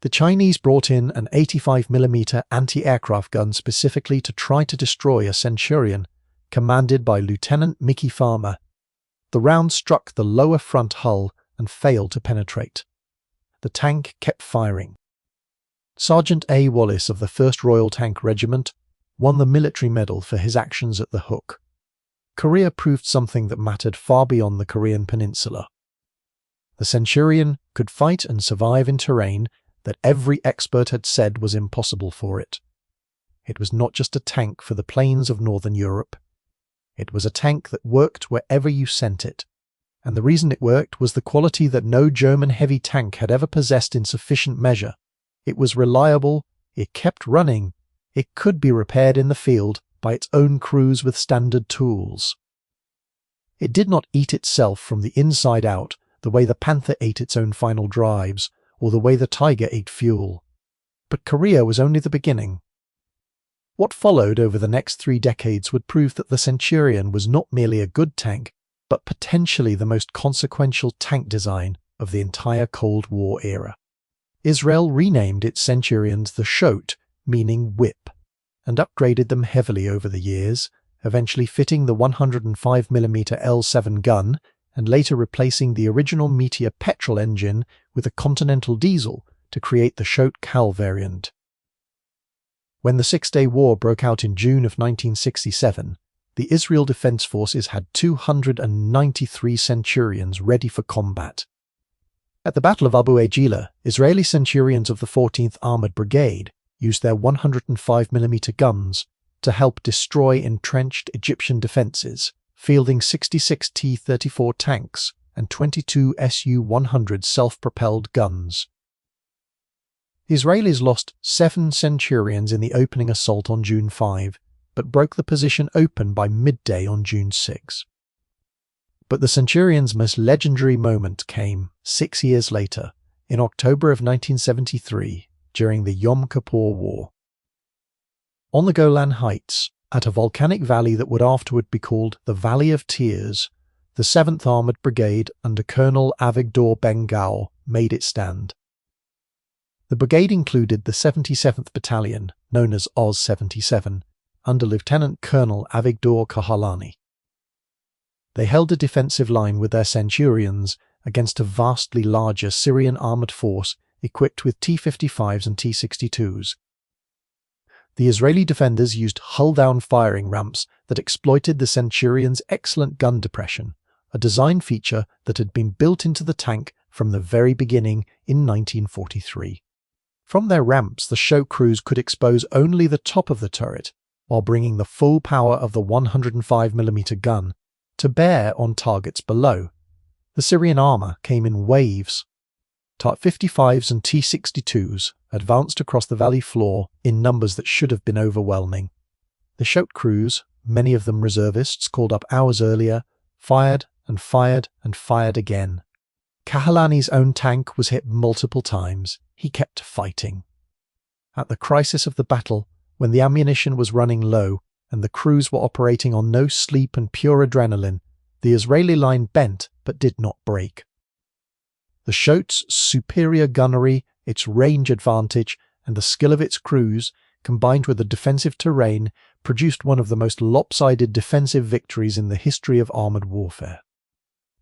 The Chinese brought in an 85mm anti-aircraft gun specifically to try to destroy a Centurion, commanded by Lieutenant Mickey Farmer. The round struck the lower front hull and failed to penetrate. The tank kept firing. Sergeant A. Wallace of the 1st Royal Tank Regiment won the military medal for his actions at the Hook. Korea proved something that mattered far beyond the Korean peninsula. The Centurion could fight and survive in terrain that every expert had said was impossible for it. It was not just a tank for the plains of northern Europe. It was a tank that worked wherever you sent it. And the reason it worked was the quality that no German heavy tank had ever possessed in sufficient measure. It was reliable, it kept running, it could be repaired in the field by its own crews with standard tools. It did not eat itself from the inside out the way the Panther ate its own final drives, or the way the Tiger ate fuel. But Korea was only the beginning. What followed over the next 3 decades would prove that the Centurion was not merely a good tank, but potentially the most consequential tank design of the entire Cold War era. Israel renamed its Centurions the Shote, meaning whip, and upgraded them heavily over the years, eventually fitting the 105mm L7 gun and later replacing the original Meteor petrol engine with a Continental diesel to create the Shote Cal variant. When the Six-Day War broke out in June of 1967, the Israel Defense Forces had 293 Centurions ready for combat. At the Battle of Abu Ajila, Israeli Centurions of the 14th Armoured Brigade used their 105mm guns to help destroy entrenched Egyptian defences, fielding 66 T-34 tanks and 22 Su-100 self-propelled guns. The Israelis lost 7 Centurions in the opening assault on June 5, but broke the position open by midday on June 6. But the Centurion's most legendary moment came 6 years later, in October of 1973, during the Yom Kippur War. On the Golan Heights, at a volcanic valley that would afterward be called the Valley of Tears, the 7th Armoured Brigade under Colonel Avigdor Ben-Gau made its stand. The brigade included the 77th Battalion, known as Oz 77, under Lieutenant Colonel Avigdor Kahalani. They held a defensive line with their Centurions against a vastly larger Syrian armoured force equipped with T-55s and T-62s. The Israeli defenders used hull-down firing ramps that exploited the Centurion's excellent gun depression, a design feature that had been built into the tank from the very beginning in 1943. From their ramps, the show crews could expose only the top of the turret, while bringing the full power of the 105mm gun to bear on targets below. The Syrian armour came in waves. T-55s and T-62s advanced across the valley floor in numbers that should have been overwhelming. The Shote crews, many of them reservists called up hours earlier, fired and fired and fired again. Kahalani's own tank was hit multiple times. He kept fighting. At the crisis of the battle, when the ammunition was running low and the crews were operating on no sleep and pure adrenaline, the Israeli line bent but did not break. The Schot's superior gunnery, its range advantage, and the skill of its crews, combined with the defensive terrain, produced one of the most lopsided defensive victories in the history of armoured warfare.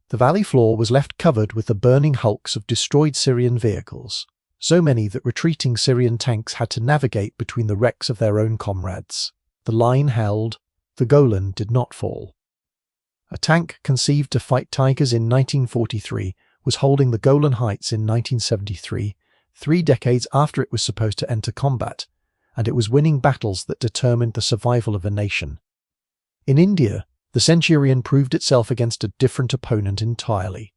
The valley floor was left covered with the burning hulks of destroyed Syrian vehicles, so many that retreating Syrian tanks had to navigate between the wrecks of their own comrades. The line held. The Golan did not fall. A tank conceived to fight Tigers in 1943 was holding the Golan Heights in 1973, 3 decades after it was supposed to enter combat, and it was winning battles that determined the survival of a nation. In India, the Centurion proved itself against a different opponent entirely.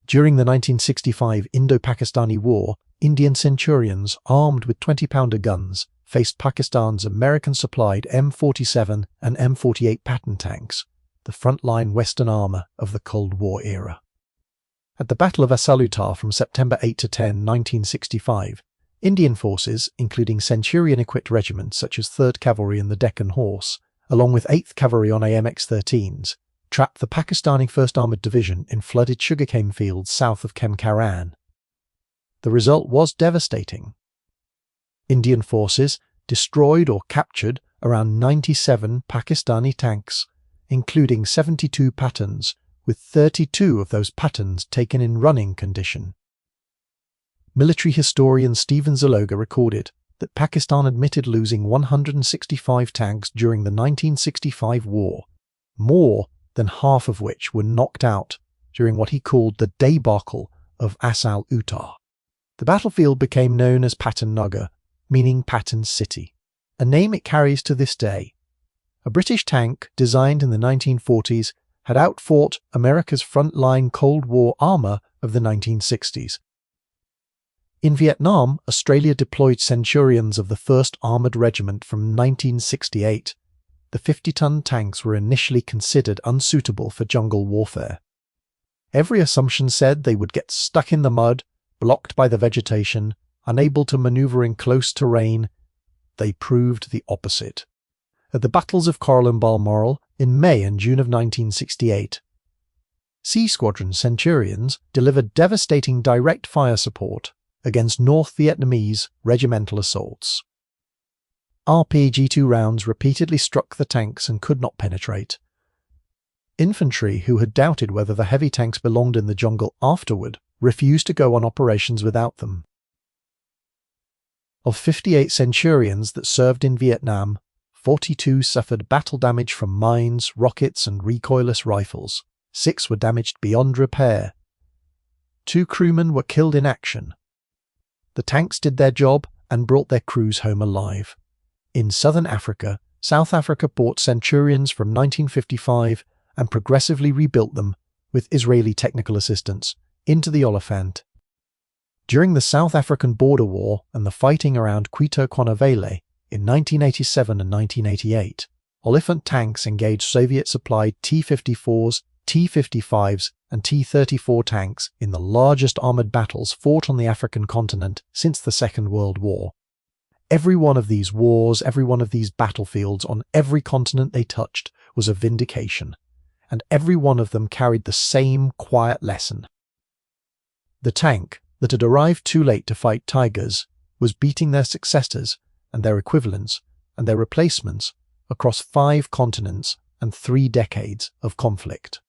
During the 1965 Indo-Pakistani War, Indian Centurions, armed with 20-pounder guns, faced Pakistan's American-supplied M47 and M48 Patton tanks, the frontline Western armour of the Cold War era. At the Battle of Asalutar from September 8 to 10, 1965, Indian forces, including Centurion-equipped regiments such as 3rd Cavalry and the Deccan Horse, along with 8th Cavalry on AMX-13s, trapped the Pakistani 1st Armoured Division in flooded sugarcane fields south of Kemkaran. The result was devastating. Indian forces destroyed or captured around 97 Pakistani tanks, including 72 Pattons, with 32 of those Pattons taken in running condition. Military historian Stephen Zaloga recorded that Pakistan admitted losing 165 tanks during the 1965 war, more than half of which were knocked out during what he called the debacle of Asal-Uttar. The battlefield became known as Patton Nagar, meaning Patton City, a name it carries to this day. A British tank designed in the 1940s had outfought America's frontline Cold War armour of the 1960s. In Vietnam, Australia deployed Centurions of the 1st Armoured Regiment from 1968. The 50-ton tanks were initially considered unsuitable for jungle warfare. Every assumption said they would get stuck in the mud, blocked by the vegetation, unable to manoeuvre in close terrain. They proved the opposite. At the battles of Coral and Balmoral in May and June of 1968, C Squadron Centurions delivered devastating direct fire support against North Vietnamese regimental assaults. RPG-2 rounds repeatedly struck the tanks and could not penetrate. Infantry, who had doubted whether the heavy tanks belonged in the jungle afterward, refused to go on operations without them. Of 58 Centurions that served in Vietnam, 42 suffered battle damage from mines, rockets, and recoilless rifles. 6 were damaged beyond repair. 2 crewmen were killed in action. The tanks did their job and brought their crews home alive. In southern Africa, South Africa bought Centurions from 1955 and progressively rebuilt them, with Israeli technical assistance, into the Oliphant. During the South African Border War and the fighting around Quito-Quanavele in 1987 and 1988, Oliphant tanks engaged Soviet-supplied T-54s, T-55s, and T-34 tanks in the largest armoured battles fought on the African continent since the Second World War. Every one of these wars, every one of these battlefields on every continent they touched was a vindication, and every one of them carried the same quiet lesson. The tank that had arrived too late to fight Tigers was beating their successors and their equivalents and their replacements across 5 continents and 3 decades of conflict.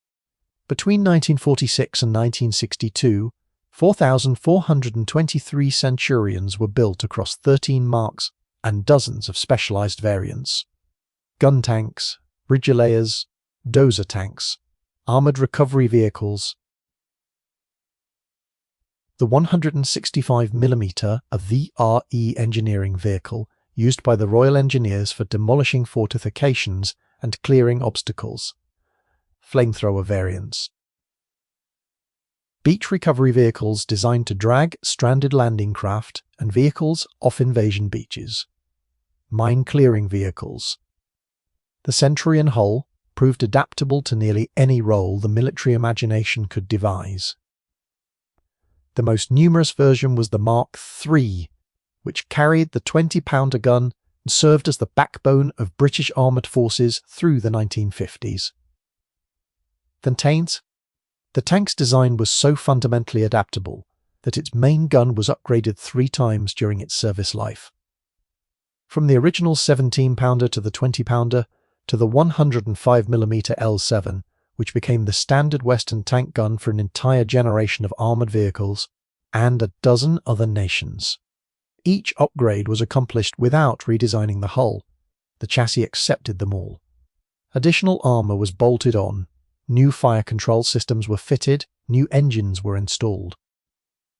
Between 1946 and 1962, 4,423 Centurions were built across 13 marks and dozens of specialized variants. Gun tanks, Brigelayers, dozer tanks, armored recovery vehicles. The 165mm VRE engineering vehicle used by the Royal Engineers for demolishing fortifications and clearing obstacles. Flamethrower variants. Beach recovery vehicles designed to drag stranded landing craft and vehicles off invasion beaches. Mine clearing vehicles. The Centurion hull proved adaptable to nearly any role the military imagination could devise. The most numerous version was the Mark III, which carried the 20-pounder gun and served as the backbone of British armoured forces through the 1950s. Fontaines. The tank's design was so fundamentally adaptable that its main gun was upgraded 3 times during its service life. From the original 17-pounder to the 20-pounder to the 105mm L7, which became the standard Western tank gun for an entire generation of armoured vehicles, and a dozen other nations. Each upgrade was accomplished without redesigning the hull. The chassis accepted them all. Additional armour was bolted on, new fire control systems were fitted, new engines were installed.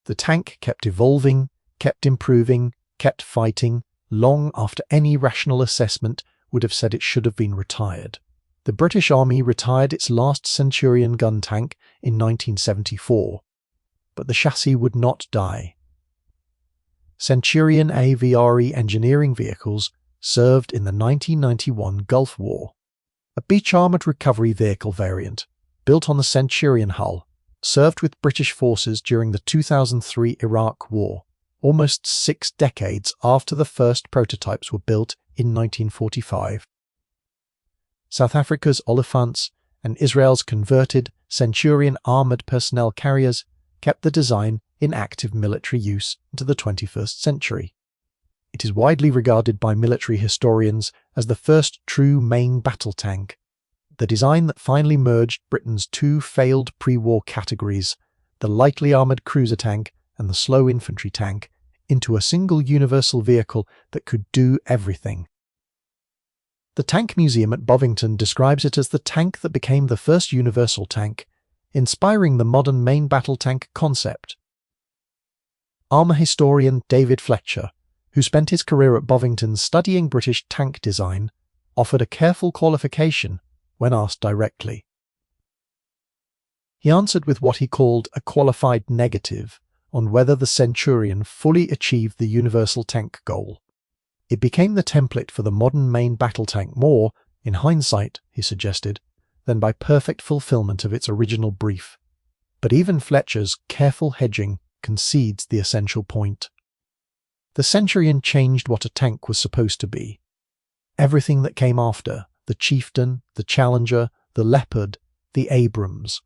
The tank kept evolving, kept improving, kept fighting, long after any rational assessment would have said it should have been retired. The British Army retired its last Centurion gun tank in 1974, but the chassis would not die. Centurion AVRE engineering vehicles served in the 1991 Gulf War. A beach-armoured recovery vehicle variant, built on the Centurion hull, served with British forces during the 2003 Iraq War, almost 6 decades after the first prototypes were built in 1945. South Africa's Olifants and Israel's converted Centurion armoured personnel carriers kept the design in active military use into the 21st century. It is widely regarded by military historians as the first true main battle tank, the design that finally merged Britain's 2 failed pre-war categories, the lightly armoured cruiser tank and the slow infantry tank, into a single universal vehicle that could do everything. The Tank Museum at Bovington describes it as the tank that became the first universal tank, inspiring the modern main battle tank concept. Armour historian David Fletcher, who spent his career at Bovington studying British tank design, offered a careful qualification when asked directly. He answered with what he called a qualified negative on whether the Centurion fully achieved the universal tank goal. It became the template for the modern main battle tank more, in hindsight, he suggested, than by perfect fulfillment of its original brief. But even Fletcher's careful hedging concedes the essential point. The Centurion changed what a tank was supposed to be. Everything that came after, the Chieftain, the Challenger, the Leopard, the Abrams,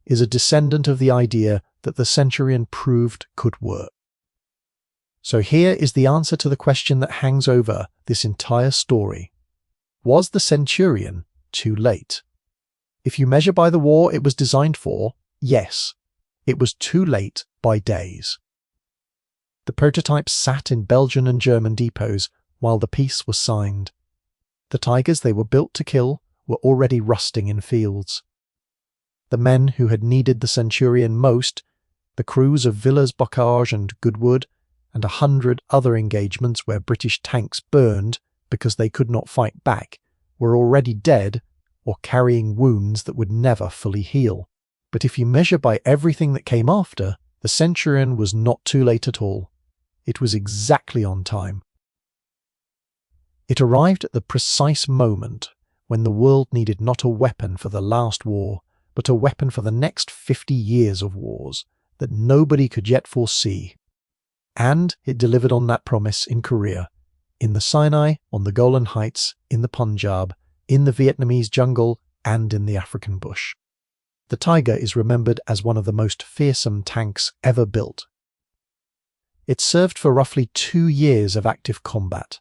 is a descendant of the idea that the Centurion proved could work. So here is the answer to the question that hangs over this entire story. Was the Centurion too late? If you measure by the war it was designed for, yes, it was too late by days. The prototypes sat in Belgian and German depots while the peace was signed. The Tigers they were built to kill were already rusting in fields. The men who had needed the Centurion most, the crews of Villers-Bocage and Goodwood, and 100 other engagements where British tanks burned because they could not fight back, were already dead or carrying wounds that would never fully heal. But if you measure by everything that came after, the Centurion was not too late at all. It was exactly on time. It arrived at the precise moment when the world needed not a weapon for the last war, but a weapon for the next 50 years of wars that nobody could yet foresee. And it delivered on that promise in Korea, in the Sinai, on the Golan Heights, in the Punjab, in the Vietnamese jungle, and in the African bush. The Tiger is remembered as one of the most fearsome tanks ever built. It served for roughly 2 years of active combat.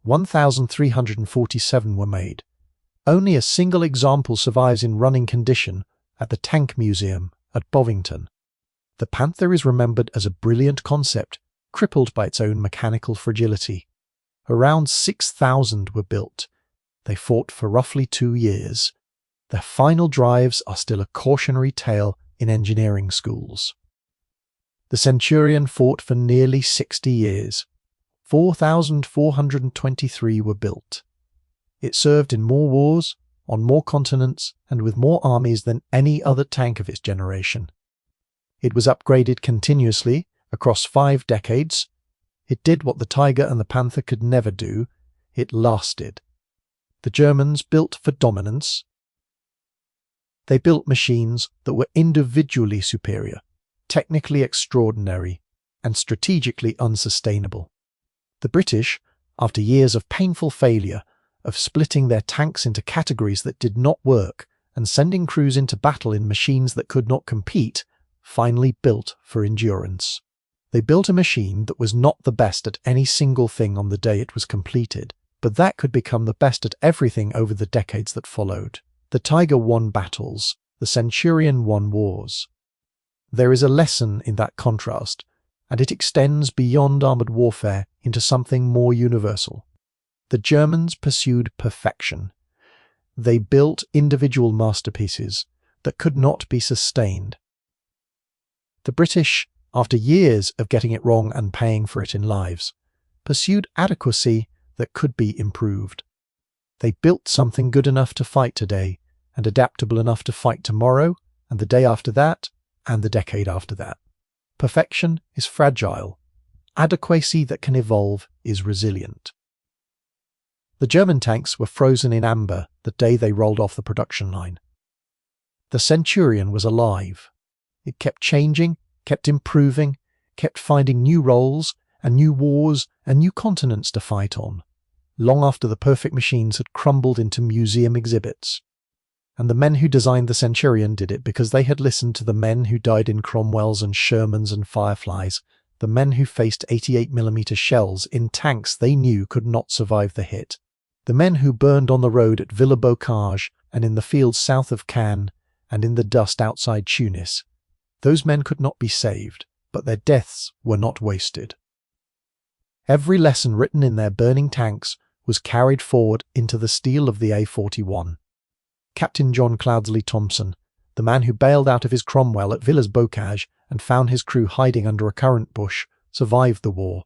1,347 were made. Only a single example survives in running condition at the Tank Museum at Bovington. The Panther is remembered as a brilliant concept, crippled by its own mechanical fragility. Around 6,000 were built. They fought for roughly 2 years. Their final drives are still a cautionary tale in engineering schools. The Centurion fought for nearly 60 years. 4,423 were built. It served in more wars, on more continents, and with more armies than any other tank of its generation. It was upgraded continuously across 5 decades. It did what the Tiger and the Panther could never do. It lasted. The Germans built for dominance. They built machines that were individually superior, technically extraordinary, and strategically unsustainable. The British, after years of painful failure, of splitting their tanks into categories that did not work and sending crews into battle in machines that could not compete, finally built for endurance. They built a machine that was not the best at any single thing on the day it was completed, but that could become the best at everything over the decades that followed. The Tiger won battles, the Centurion won wars. There is a lesson in that contrast, and it extends beyond armoured warfare into something more universal. The Germans pursued perfection. They built individual masterpieces that could not be sustained. The British, after years of getting it wrong and paying for it in lives, pursued adequacy that could be improved. They built something good enough to fight today, and adaptable enough to fight tomorrow, and the day after that, and the decade after that. Perfection is fragile. Adequacy that can evolve is resilient. The German tanks were frozen in amber the day they rolled off the production line. The Centurion was alive. It kept changing, kept improving, kept finding new roles and new wars and new continents to fight on, long after the perfect machines had crumbled into museum exhibits. And the men who designed the Centurion did it because they had listened to the men who died in Cromwells and Shermans and Fireflies, the men who faced 88mm shells in tanks they knew could not survive the hit, the men who burned on the road at Villers-Bocage and in the fields south of Caen and in the dust outside Tunis. Those men could not be saved, but their deaths were not wasted. Every lesson written in their burning tanks was carried forward into the steel of the A41. Captain John Cloudsley Thompson, the man who bailed out of his Cromwell at Villers-Bocage and found his crew hiding under a currant bush, survived the war.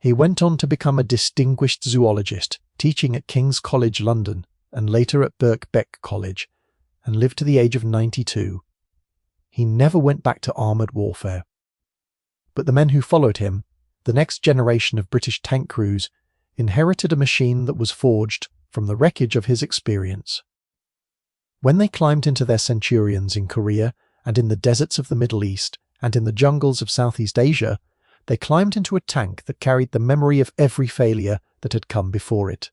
He went on to become a distinguished zoologist, teaching at King's College London and later at Birkbeck College, and lived to the age of 92. He never went back to armoured warfare. But the men who followed him, the next generation of British tank crews, inherited a machine that was forged from the wreckage of his experience. When they climbed into their Centurions in Korea and in the deserts of the Middle East and in the jungles of Southeast Asia, they climbed into a tank that carried the memory of every failure that had come before it.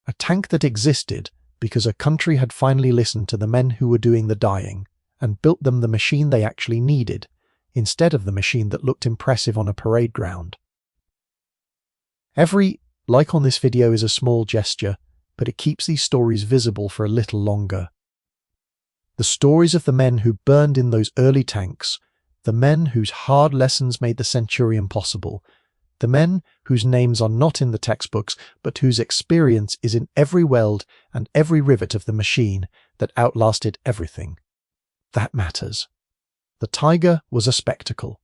A tank that existed because a country had finally listened to the men who were doing the dying and built them the machine they actually needed, instead of the machine that looked impressive on a parade ground. Every like on this video is a small gesture, but it keeps these stories visible for a little longer. The stories of the men who burned in those early tanks, the men whose hard lessons made the Centurion possible, the men whose names are not in the textbooks, but whose experience is in every weld and every rivet of the machine that outlasted everything. That matters. The Tiger was a spectacle.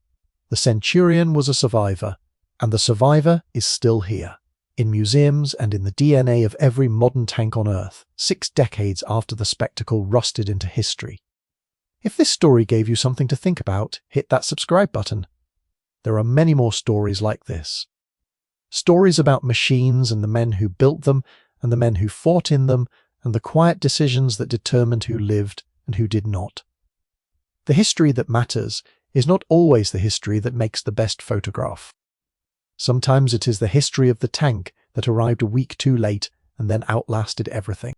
The Centurion was a survivor, and the survivor is still here, in museums and in the DNA of every modern tank on Earth, 6 decades after the spectacle rusted into history. If this story gave you something to think about, hit that subscribe button. There are many more stories like this. Stories about machines and the men who built them and the men who fought in them and the quiet decisions that determined who lived and who did not. The history that matters is not always the history that makes the best photograph. Sometimes it is the history of the tank that arrived a week too late and then outlasted everything.